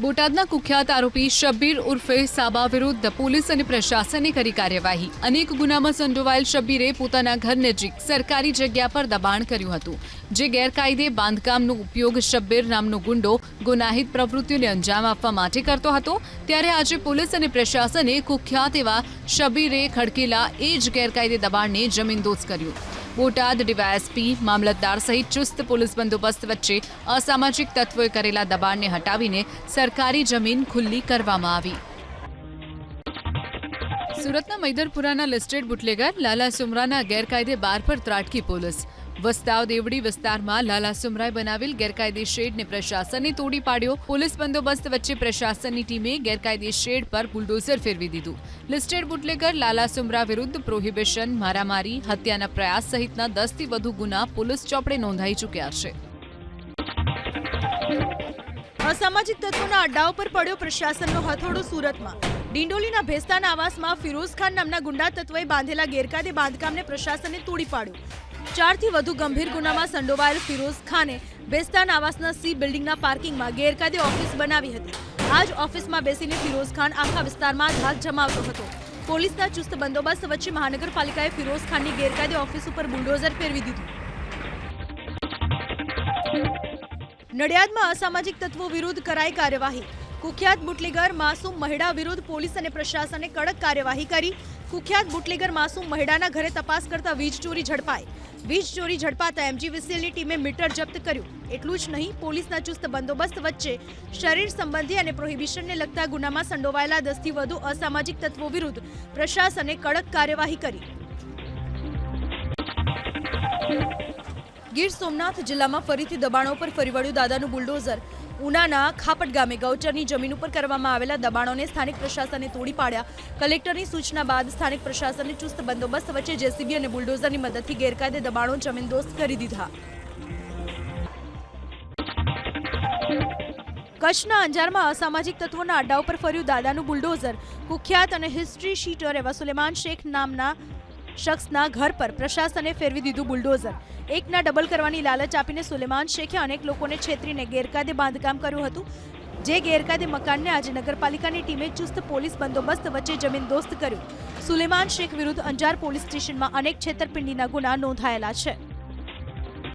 બોટાદના કુખ્યાત આરોપી શબ્બીર ઉર્ફે સાબા વિરુદ્ધ પોલીસ અને પ્રશાસને કરી કાર્યવાહી। અનેક ગુનામાં સંડોવાયેલ શબ્બીરે પોતાના ઘર નજીક સરકારી જગ્યા પર દબાણ કર્યું હતું, જે ગેરકાયદે બાંધકામનો ઉપયોગ શબ્બીર નામનો ગુંડો ગુનાહિત પ્રવૃત્તિઓને અંજામ આપવા માટે કરતો હતો। ત્યારે આજે પોલીસ અને પ્રશાસને કુખ્યાત એવા શબ્બીરે ખડકેલા એ જ ગેરકાયદે દબાણને જમીનદોસ્ત કર્યું। બોટાદ ડીવાયએસપી મામલતદાર સહિત ચુસ્ત પોલીસ બંદોબસ્ત વચ્ચે અસામાજિક તત્વોએ કરેલા દબાણને હટાવીને સરકારી જમીન ખુલ્લી કરવામાં આવી। સુરતના મૈદરપુરાના લિસ્ટેડ બુટલેગર લાલા સુમરાના ગેરકાયદે બાર પર ત્રાટકી પોલીસ। વસ્તાવ દેવડી વિસ્તારમાં લાલા સુમરાએ બનાવેલ ગેરકાયદે શેડને પ્રશાસને તોડી પાડ્યો। પોલીસ બંદોબસ્ત વચ્ચે પ્રશાસનની ટીમે ગેરકાયદે શેડ પર બુલડોઝર ફેરવી દીધું। લિસ્ટેડ બુટલેગર લાલા સુમરા વિરુદ્ધ પ્રોહિબિશન, મારામારી, હત્યાના પ્રયાસ સહિતના 10થી વધુ ગુના પોલીસ ચોપડે નોંધાઈ ચૂક્યા છે। અસામાજિક તત્વોના અડ્ડાઓ પર પડ્યો પ્રશાસનનો હથોડો। સુરતમાં ડિંડોલીના ભેસ્તાન આવાસમાં ફિરોઝ ખાન નામના ગુંડા તત્વોએ બાંધેલા ગેરકાયદે બાંધકામને પ્રશાસને તોડી પાડ્યું। 4થી વધુ ગંભીર ગુનામાં સંડોવાયેલ ફિરોઝ ખાને ભેસ્તાન આવાસના સી બિલ્ડિંગના પાર્કિંગમાં ગેરકાયદે ઓફિસ બનાવી હતી। આ જ ઓફિસમાં બેસીને ફિરોઝ ખાન આખા વિસ્તારમાં ધાક જમાવતો હતો। પોલીસના ચુસ્ત બંદોબસ્ત વચ્ચે મહાનગરપાલિકાએ ફિરોઝ ખાનની ગેરકાયદે ઓફિસ ઉપર બુલડોઝર ફેરવી દીધું। નડિયાદમાં અસામાજિક તત્વો વિરુદ્ધ કરાઈ કાર્યવાહી। કુખ્યાત બુટલેગર માસૂમ મહેડા વિરુદ્ધ પોલીસ અને પ્રશાસને કડક કાર્યવાહી કરી। કુખ્યાત બુટલેગર માસૂમ મહેડાના ઘરે તપાસ કરતા વીજ ચોરી ઝડપાઈ। વીજ ચોરી ઝડપાતા એમજીવીસીએલની ટીમે મીટર જપ્ત કર્યું। એટલું જ નહીં, પોલીસના ચુસ્ત બંદોબસ્ત વચ્ચે શરીર સંબંધી અને પ્રોહિબિશનને લગતા ગુનામાં સંડોવાયેલા 10થી વધુ અસામાજિક તત્વો વિરુદ્ધ પ્રશાસને કડક કાર્યવાહી કરી। ગીર સોમનાથ જિલ્લામાં ફરીથી દબાણો પર ફરી વળ્યું દાદાનું બુલડોઝર। ઉનાના ખાપટ ગામે ગૌચરની જમીન ઉપર કરવામાં આવેલા દબાણોને સ્થાનિક પ્રશાસને તોડી પાડ્યા। કલેક્ટરની સૂચના બાદ સ્થાનિક પ્રશાસને ચુસ્ત બંદોબસ્ત વચ્ચે જેસીબી અને બુલડોઝરની મદદથી ગેરકાયદે દબાણો જમીનદોસ્ત કરી દીધા। કચ્છના અંજારમાં અસામાજિક તત્વોના અડ્ડાઓ પર ફર્યું દાદાનું બુલડોઝર। કુખ્યાત અને હિસ્ટ્રી શીટર એવા સુલેમાન શેખ નામના શખ્સના ઘર પર પ્રશાસને ફેરવી દીધું બુલડોઝર। એકના ડબલ કરવાની લાલચ આપીને સુલેમાન શેખે અનેક લોકોને છેતરીને ગેરકાયદે બાંધકામ કર્યું હતું, જે ગેરકાયદે મકાનને આજે નગરપાલિકાની ટીમે ચુસ્ત પોલીસ બંદોબસ્ત વચ્ચે જમીનદોસ્ત કર્યું। સુલેમાન શેખ વિરુદ્ધ અંજાર પોલીસ સ્ટેશનમાં અનેક છેતરપિંડીના ગુના નોંધાયેલા છે।